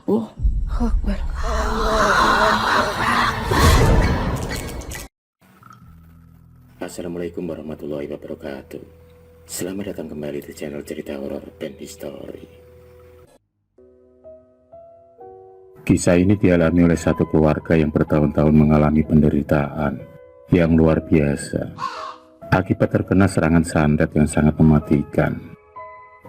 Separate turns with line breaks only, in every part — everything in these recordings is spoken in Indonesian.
Oh, Akbar.
Assalamualaikum warahmatullahi wabarakatuh. Selamat datang kembali di channel cerita horor dan history. Kisah ini dialami oleh satu keluarga yang bertahun-tahun mengalami penderitaan yang luar biasa akibat terkena serangan santet yang sangat mematikan.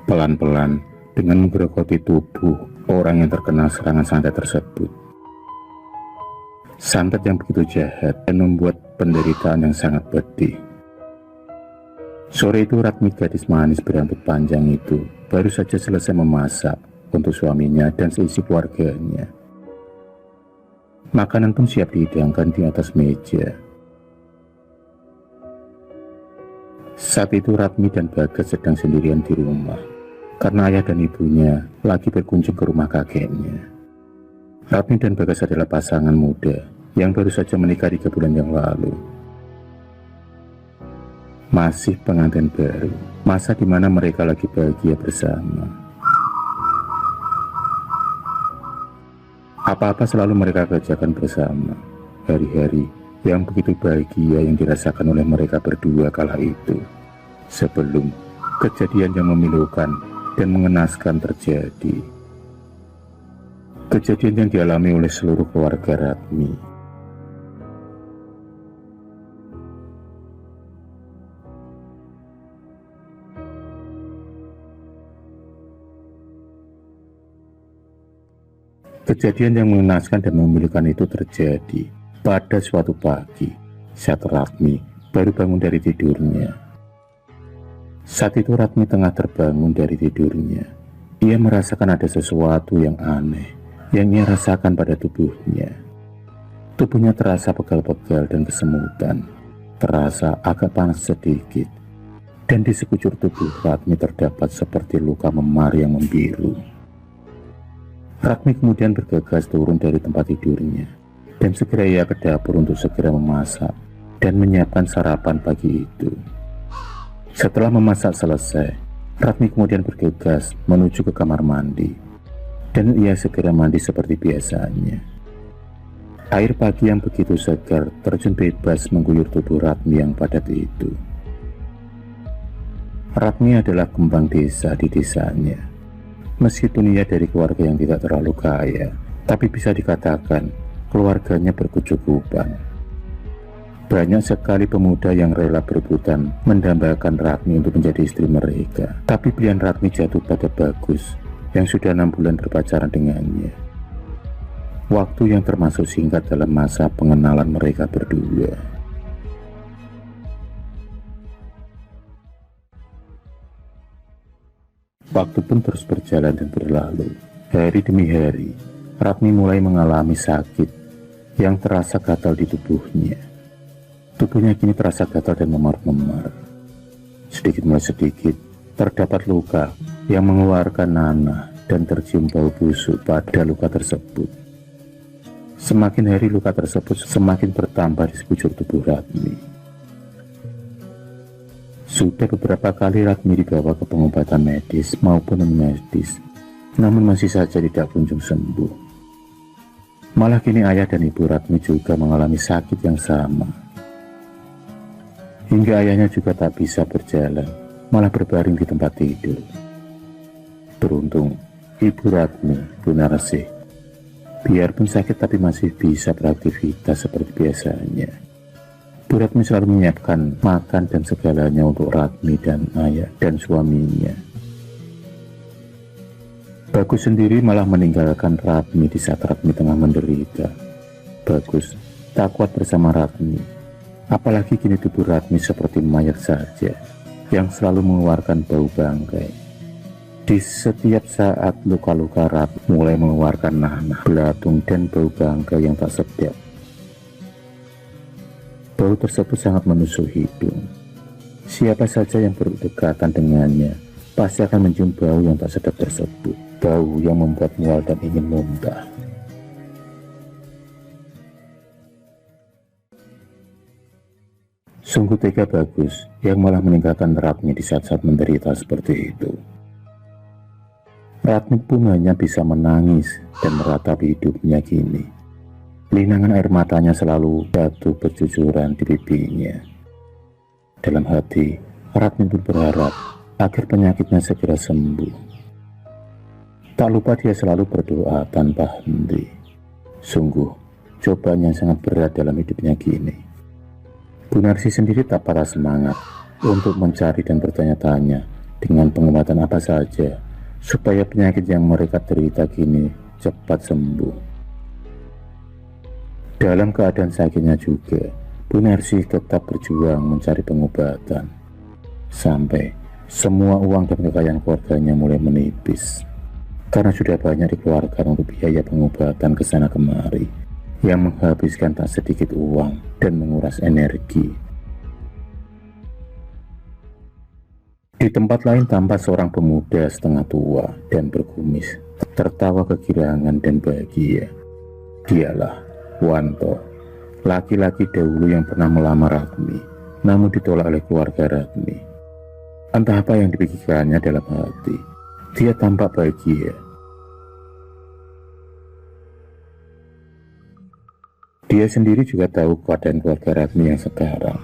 Pelan-pelan dengan menggerogoti tubuh orang yang terkena serangan santet tersebut. Santet yang begitu jahat dan membuat penderitaan yang sangat pedih. Sore itu Ratmi, gadis manis berambut panjang itu, baru saja selesai memasak untuk suaminya dan seisi keluarganya. Makanan pun siap dihidangkan di atas meja. Saat itu Ratmi dan Bagas sedang sendirian di rumah, karena ayah dan ibunya lagi berkunjung ke rumah kakeknya. Ratmi dan Bagas adalah pasangan muda yang baru saja menikah 3 bulan yang lalu. Masih pengantin baru, masa di mana mereka lagi bahagia bersama. Apa-apa selalu mereka kerjakan bersama. Hari-hari yang begitu bahagia yang dirasakan oleh mereka berdua kala itu, sebelum kejadian yang memilukan dan mengenaskan terjadi. Kejadian yang dialami oleh seluruh keluarga Ratmi. Kejadian yang mengenaskan dan memilukan itu terjadi pada suatu pagi saat Ratmi baru bangun dari tidurnya. Saat itu Ratmi tengah terbangun dari tidurnya. Ia merasakan ada sesuatu yang aneh yang ia rasakan pada tubuhnya. Tubuhnya terasa pegal-pegal dan kesemutan, terasa agak panas sedikit, dan di sekujur tubuh Ratmi terdapat seperti luka memar yang membiru. Ratmi kemudian bergegas turun dari tempat tidurnya, dan segera ia ke dapur untuk segera memasak dan menyiapkan sarapan pagi itu. Setelah memasak selesai, Ratmi kemudian bergegas menuju ke kamar mandi, dan ia segera mandi seperti biasanya. Air pagi yang begitu segar terjun bebas mengguyur tubuh Ratmi yang padat itu. Ratmi adalah kembang desa di desanya. Meskipun ia dari keluarga yang tidak terlalu kaya, tapi bisa dikatakan keluarganya berkecukupan. Banyak sekali pemuda yang rela berebutan mendambakan Ratmi untuk menjadi istri mereka. Tapi pilihan Ratmi jatuh pada Bagus yang sudah 6 bulan berpacaran dengannya. Waktu yang termasuk singkat dalam masa pengenalan mereka berdua. Waktu pun terus berjalan dan berlalu. Hari demi hari, Ratmi mulai mengalami sakit yang terasa gatal di tubuhnya. Tubuhnya kini terasa gatal dan memar-memar. Sedikit demi sedikit, terdapat luka yang mengeluarkan nanah dan tercium bau busuk pada luka tersebut. Semakin hari luka tersebut semakin bertambah di sekujur tubuh Ratmi. Sudah beberapa kali Ratmi dibawa ke pengobatan medis maupun non-medis, namun masih saja tidak kunjung sembuh. Malah kini ayah dan ibu Ratmi juga mengalami sakit yang sama. Hingga ayahnya juga tak bisa berjalan, malah berbaring di tempat tidur. Beruntung, ibu Ratmi, Bu Narsih, biarpun sakit tapi masih bisa beraktivitas seperti biasanya. Bu Ratmi selalu menyiapkan makan dan segalanya untuk Ratmi dan ayah dan suaminya. Bagus sendiri malah meninggalkan Ratmi di saat Ratmi tengah menderita. Bagus tak kuat bersama Ratmi, apalagi kini tubuh Ratmi seperti mayat saja yang selalu mengeluarkan bau bangkai. Di setiap saat luka-luka Ratmi mulai mengeluarkan nanah, belatung dan bau bangkai yang tak sedap. Bau tersebut sangat menusuk hidung. Siapa saja yang berdekatan dengannya pasti akan mencium bau yang tak sedap tersebut. Bau yang membuat mual dan ingin muntah. Sungguh tega Bagus yang malah meninggalkan Ratmi di saat-saat menderita seperti itu. Ratmi pun hanya bisa menangis dan meratapi hidupnya kini. Linangan air matanya selalu jatuh bercucuran di pipinya. Dalam hati, Ratmi pun berharap agar penyakitnya segera sembuh. Tak lupa dia selalu berdoa tanpa henti. Sungguh, cobaan yang sangat berat dalam hidupnya kini. Bu Narsi sendiri tak patah semangat untuk mencari dan bertanya-tanya dengan pengobatan apa saja supaya penyakit yang mereka derita kini cepat sembuh. Dalam keadaan sakitnya juga, Bu Narsi tetap berjuang mencari pengobatan sampai semua uang dan kekayaan keluarganya mulai menipis karena sudah banyak dikeluarkan untuk biaya pengobatan ke sana kemari yang menghabiskan tak sedikit uang dan menguras energi. Di tempat lain tampak seorang pemuda setengah tua dan berkumis, tertawa kegirangan dan bahagia. Dialah Wanto, laki-laki dahulu yang pernah melamar Ratmi, namun ditolak oleh keluarga Ratmi. Entah apa yang dipikirkannya dalam hati, dia tampak bahagia. Dia sendiri juga tahu keadaan keluarga Ratmi yang sekarang.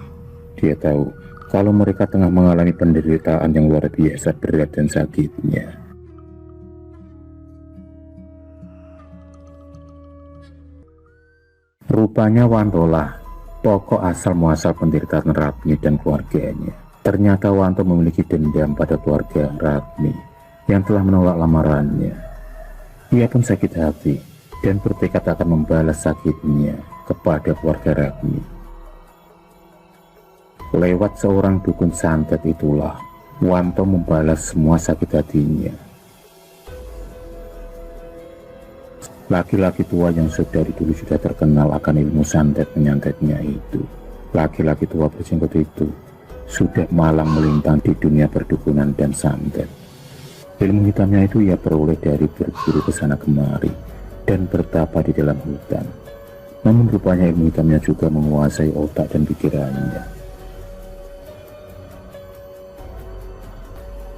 Dia tahu kalau mereka tengah mengalami penderitaan yang luar biasa berat dan sakitnya. Rupanya Wantolah pokok asal muasal penderitaan Ratmi dan keluarganya. Ternyata Wanto memiliki dendam pada keluarga Ratmi yang telah menolak lamarannya. Ia pun sakit hati dan bertekad akan membalas sakitnya kepada keluarga Ratmi. Lewat seorang dukun santet itulah Wanto membalas semua sakit hatinya. Laki-laki tua yang dari dulu sudah terkenal akan ilmu santet menyantetnya itu, laki-laki tua berjenggot itu sudah malang melintang di dunia perdukunan dan santet. Ilmu hitamnya itu ia peroleh dari berburu ke sana kemari dan bertapa di dalam hutan. Namun rupanya ilmu hitamnya juga menguasai otak dan pikirannya.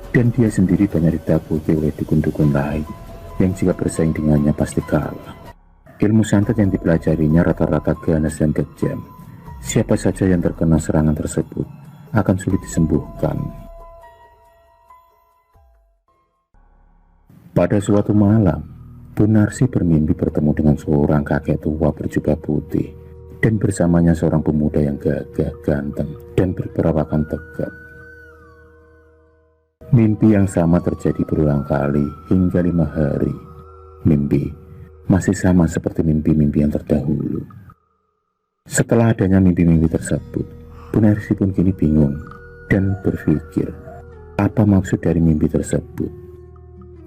Dan dia sendiri banyak ditakuti oleh dukun-dukun lain yang jika bersaing dengannya pasti kalah. Ilmu santet yang dipelajarinya rata-rata ganas dan kejam. Siapa saja yang terkena serangan tersebut akan sulit disembuhkan. Pada suatu malam, Bu Narsi bermimpi bertemu dengan seorang kakek tua berjubah putih dan bersamanya seorang pemuda yang gagah, ganteng, dan berperawakan tegap. Mimpi yang sama terjadi berulang kali hingga 5 hari. Mimpi masih sama seperti mimpi-mimpi yang terdahulu. Setelah adanya mimpi-mimpi tersebut, Bu Narsi pun kini bingung dan berpikir apa maksud dari mimpi tersebut.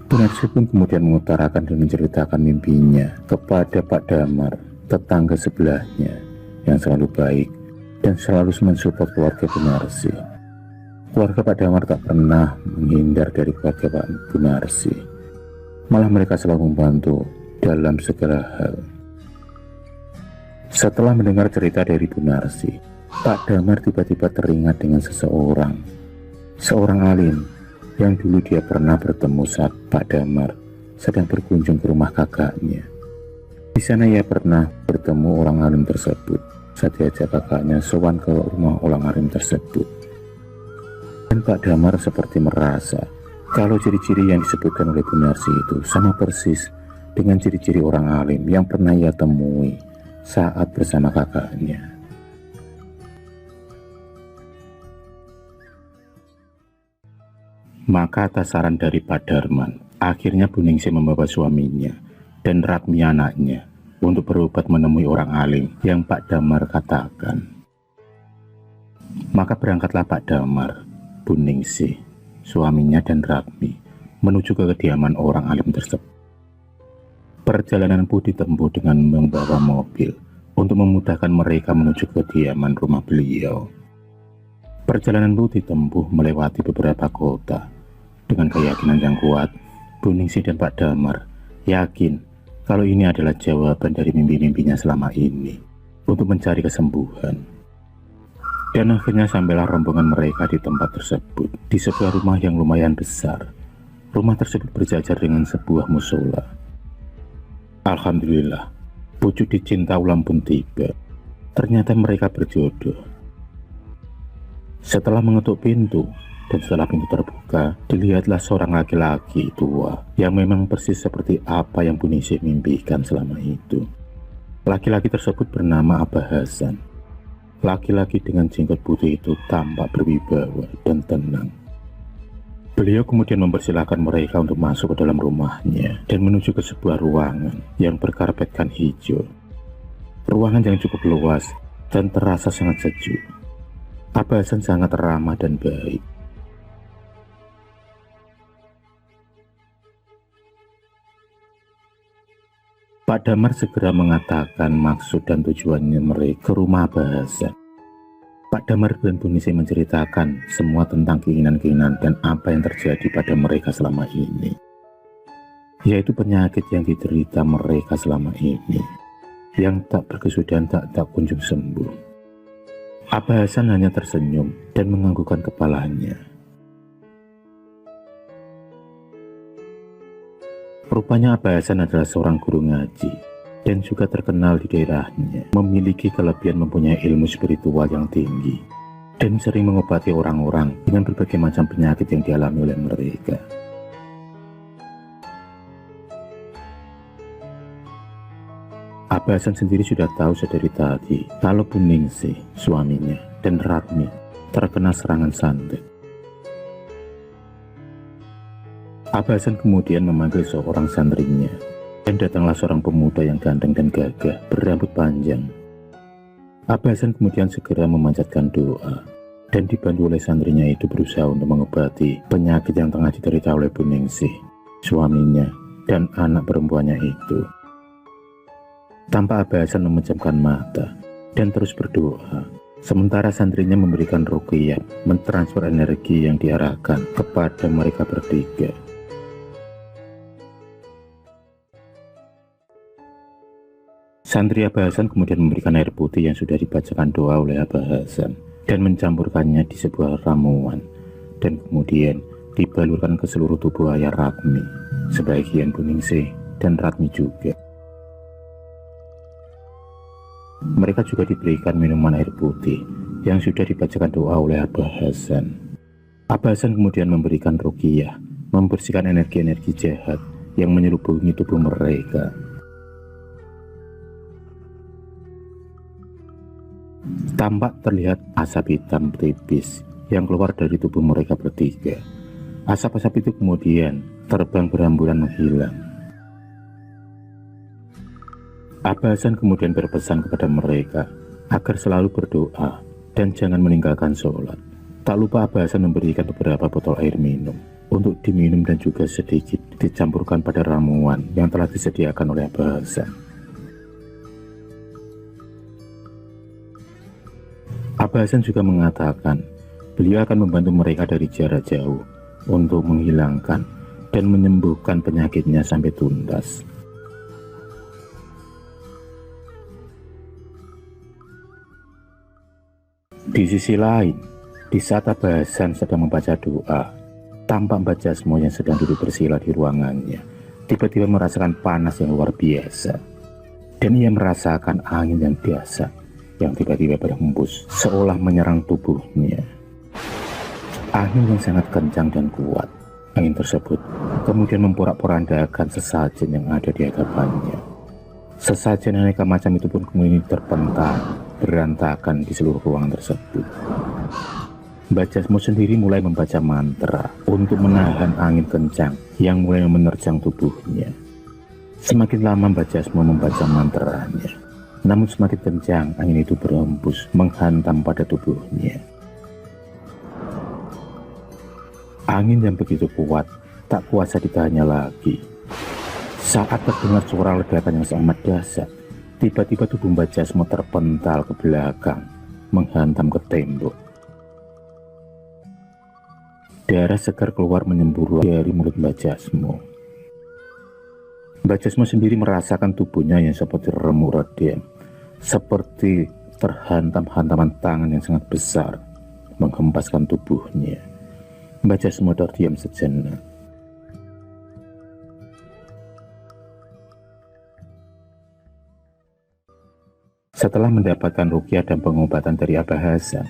Bu Narsi pun kemudian mengutarakan dan menceritakan mimpinya kepada Pak Damar, tetangga sebelahnya yang selalu baik dan selalu mensupport keluarga Bu Narsi. Keluarga Pak Damar tak pernah menghindar dari keluarga Pak Bu Narsi. Malah mereka selalu membantu dalam segala hal. Setelah mendengar cerita dari Bu Narsi, Pak Damar tiba-tiba teringat dengan seorang alim yang dulu dia pernah bertemu saat Pak Damar sedang berkunjung ke rumah kakaknya. Di sana ia pernah bertemu orang alim tersebut saat diajak kakaknya sowan ke rumah orang alim tersebut. Dan Pak Damar seperti merasa kalau ciri-ciri yang disebutkan oleh Bu Narsi itu sama persis dengan ciri-ciri orang alim yang pernah ia temui saat bersama kakaknya. Maka atas saran dari Pak Darman, akhirnya Bu Ningsih membawa suaminya dan Ratmi anaknya untuk berobat menemui orang alim yang Pak Damar katakan. Maka berangkatlah Pak Damar, Bu Ningsih, suaminya dan Ratmi menuju ke kediaman orang alim tersebut. Perjalanan pun ditempuh dengan membawa mobil untuk memudahkan mereka menuju ke kediaman rumah beliau. Perjalanan pun ditempuh melewati beberapa kota. Dengan keyakinan yang kuat, Bu Ningsih dan Pak Damar yakin kalau ini adalah jawaban dari mimpi-mimpinya selama ini untuk mencari kesembuhan. Dan akhirnya sampailah rombongan mereka di tempat tersebut, di sebuah rumah yang lumayan besar. Rumah tersebut berjajar dengan sebuah musola. Alhamdulillah, wujud dicinta ulam pun tiba. Ternyata mereka berjodoh. Setelah mengetuk pintu, dan setelah pintu terbuka, dilihatlah seorang laki-laki tua yang memang persis seperti apa yang Bu Ningsih mimpikan selama itu. Laki-laki tersebut bernama Abah Hasan. Laki-laki dengan jenggot putih itu tampak berwibawa dan tenang. Beliau kemudian mempersilahkan mereka untuk masuk ke dalam rumahnya dan menuju ke sebuah ruangan yang berkarpetkan hijau. Ruangan yang cukup luas dan terasa sangat sejuk. Abah Hasan sangat ramah dan baik. Pak Damar segera mengatakan maksud dan tujuannya mereka ke rumah Abah Hasan. Pak Damar dan Bu Ningsih menceritakan semua tentang keinginan-keinginan dan apa yang terjadi pada mereka selama ini, yaitu penyakit yang diderita mereka selama ini, yang tak berkesudahan tak kunjung sembuh. Abah Hasan hanya tersenyum dan menganggukkan kepalanya. Rupanya Abah Hasan adalah seorang guru ngaji dan juga terkenal di daerahnya, memiliki kelebihan mempunyai ilmu spiritual yang tinggi dan sering mengobati orang-orang dengan berbagai macam penyakit yang dialami oleh mereka. Abah Hasan sendiri sudah tahu sedari tadi kalau Bu Ningsih, suaminya, dan Ratmi terkena serangan santet. Abah Hasan kemudian memanggil seorang santrinya, dan datanglah seorang pemuda yang ganteng dan gagah berambut panjang. Abah Hasan kemudian segera memanjatkan doa, dan dibantu oleh santrinya itu berusaha untuk mengobati penyakit yang tengah diderita oleh Bu Ningsih, suaminya, dan anak perempuannya itu. Tanpa Abah Hasan memejamkan mata dan terus berdoa, sementara santrinya memberikan ruqyah, mentransfer energi yang diarahkan kepada mereka bertiga. Santri Abah Hasan kemudian memberikan air putih yang sudah dibacakan doa oleh Abah Hasan dan mencampurkannya di sebuah ramuan, dan kemudian dibalurkan ke seluruh tubuh ayah Ratmi, sebagian Bu Ningsih dan Ratmi juga. Mereka juga diberikan minuman air putih yang sudah dibacakan doa oleh Abah Hasan. Abah Hasan kemudian memberikan ruqyah, membersihkan energi-energi jahat yang menyelubuhi tubuh mereka. Tampak terlihat asap hitam tipis yang keluar dari tubuh mereka bertiga. Asap-asap itu kemudian terbang berambulan menghilang. Abah Hasan kemudian berpesan kepada mereka agar selalu berdoa dan jangan meninggalkan sholat. Tak lupa Abah Hasan memberikan beberapa botol air minum untuk diminum dan juga sedikit dicampurkan pada ramuan yang telah disediakan oleh Abah Hasan. Abah Hasan juga mengatakan beliau akan membantu mereka dari jarak jauh untuk menghilangkan dan menyembuhkan penyakitnya sampai tuntas. Di sisi lain, di saat Abah Hasan sedang membaca doa, tampak Mbah Jasmo yang sedang duduk bersila di ruangannya tiba-tiba merasakan panas yang luar biasa, dan ia merasakan angin yang dahsyat yang tiba-tiba berhembus seolah menyerang tubuhnya. Angin yang sangat kencang dan kuat. Angin tersebut kemudian memporak-porandakan sesajen yang ada di hadapannya. Sesajen aneka macam itu pun kemudian terpental berantakan di seluruh ruangan tersebut. Mbah Jasmo sendiri mulai membaca mantra untuk menahan angin kencang yang mulai menerjang tubuhnya. Semakin lama Mbah Jasmo membaca mantranya, namun semakin kencang angin itu berhembus menghantam pada tubuhnya. Angin yang begitu kuat tak kuasa ditahannya lagi. Saat terdengar suara ledakan yang sangat dahsyat, tiba-tiba tubuh Mbah Jasmo terpental ke belakang, menghantam ke tembok. Darah segar keluar menyembur dari mulut Mbah Jasmo. Mbah Jasmo sendiri merasakan tubuhnya yang seperti remuk redem, seperti terhantam hantaman tangan yang sangat besar, menghempaskan tubuhnya. Mbah Jasmo terdiam sejenak. Setelah mendapatkan ruqyah dan pengobatan dari Abah Hasan,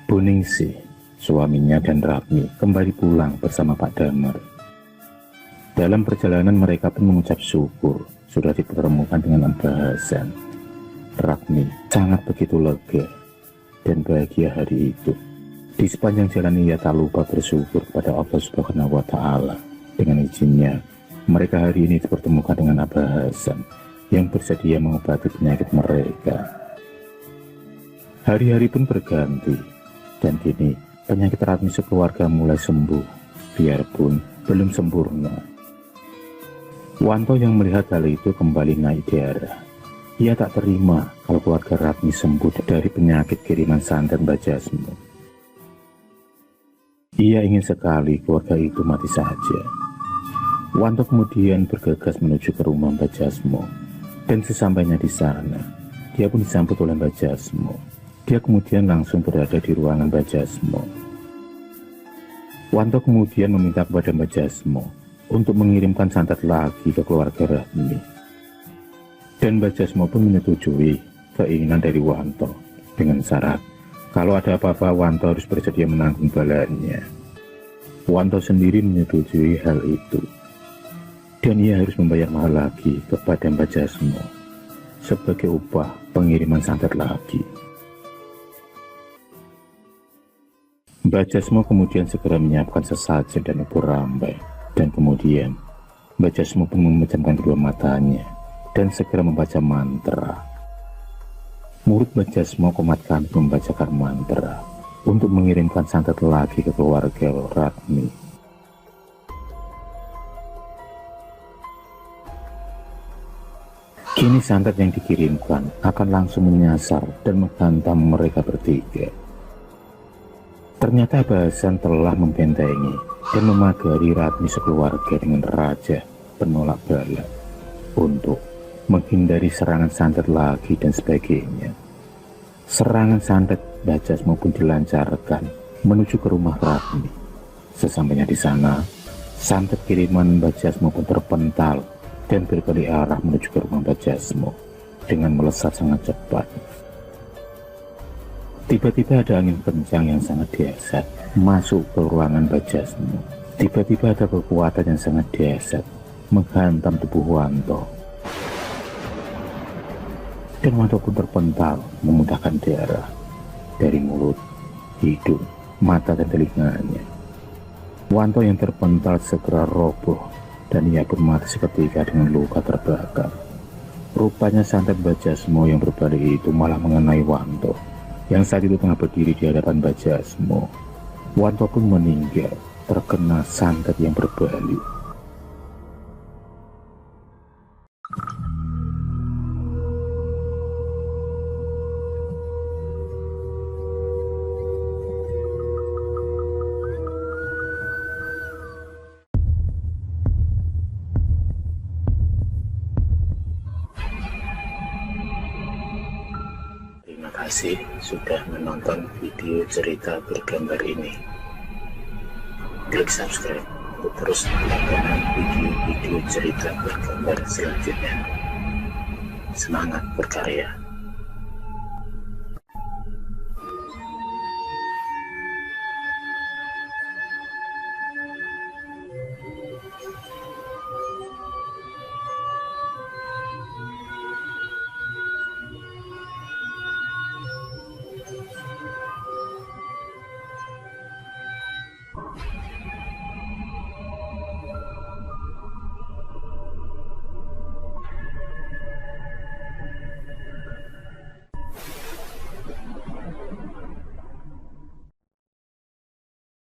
Buningsih, suaminya dan Ratmi kembali pulang bersama Pak Damar. Dalam perjalanan mereka pun mengucap syukur sudah dipertemukan dengan Abah Hasan. Ratmi sangat begitu lega dan bahagia hari itu. Di sepanjang jalan ia tak lupa bersyukur kepada Allah Subhanahu wa Ta'ala. Dengan izinnya, mereka hari ini dipertemukan dengan Abah Hasan yang bersedia mengobati penyakit mereka. Hari-hari pun berganti, dan kini penyakit Ratmi sekeluarga mulai sembuh, biarpun belum sempurna. Wanto yang melihat hal itu kembali naik darah. Ia tak terima kalau keluarga Ratmi sembuh dari penyakit kiriman santet Mbah Jasmo. Ia ingin sekali keluarga itu mati saja. Wanto kemudian bergegas menuju ke rumah Mbah Jasmo. Dan sesampainya di sana, dia pun disambut oleh Mbah Jasmo. Dia kemudian langsung berada di ruangan Mbah Jasmo. Wanto kemudian meminta kepada Mbah Jasmo untuk mengirimkan santet lagi ke keluarga Ratmi. Dan Mbah Jasmo pun menyetujui keinginan dari Wanto dengan syarat kalau ada apa-apa Wanto harus bersedia menanggung balanya. Wanto sendiri menyetujui hal itu. Dan ia harus membayar mahal lagi kepada Mbah Jasmo sebagai upah pengiriman santet lagi. Mbah Jasmo kemudian segera menyiapkan sesajen dan ubur rambai. Dan kemudian Mbah Jasmo pun memejamkan kedua matanya dan segera membaca mantra. Murid Mbah Jasmo komat kami membacakan mantra untuk mengirimkan santet lagi ke keluarga Ratmi. Kini santet yang dikirimkan akan langsung menyasar dan menghantam mereka bertiga. Ternyata Abah Hasan telah membentengi dan memagari Ratmi sekeluarga dengan raja penolak bala untuk menghindari serangan santet lagi dan sebagainya. Serangan santet Mbah Jasmo pun dilancarkan menuju ke rumah Ratmi. Sesampainya di sana, santet kiriman Mbah Jasmo pun terpental dan berbalik arah menuju ke rumah Mbah Jasmo dengan melesat sangat cepat. Tiba-tiba ada angin kencang yang sangat dahsyat masuk ke ruangan Mbah Jasmo. Tiba-tiba ada kekuatan yang sangat dahsyat menghantam tubuh Wanto. Dan Wanto pun terpental memuntahkan darah dari mulut, hidung, mata dan telinganya. Wanto yang terpental segera roboh dan ia pun mati seketika dengan luka terbakar. Rupanya santet Mbah Jasmo yang berbalik itu malah mengenai Wanto yang saat itu tengah berdiri di hadapan Mbah Jasmo. Wanto pun meninggal terkena santet yang berbalik. Terima kasih sudah menonton video cerita bergambar ini. Klik subscribe untuk terus mendapatkan video-video cerita bergambar selanjutnya. Semangat berkarya.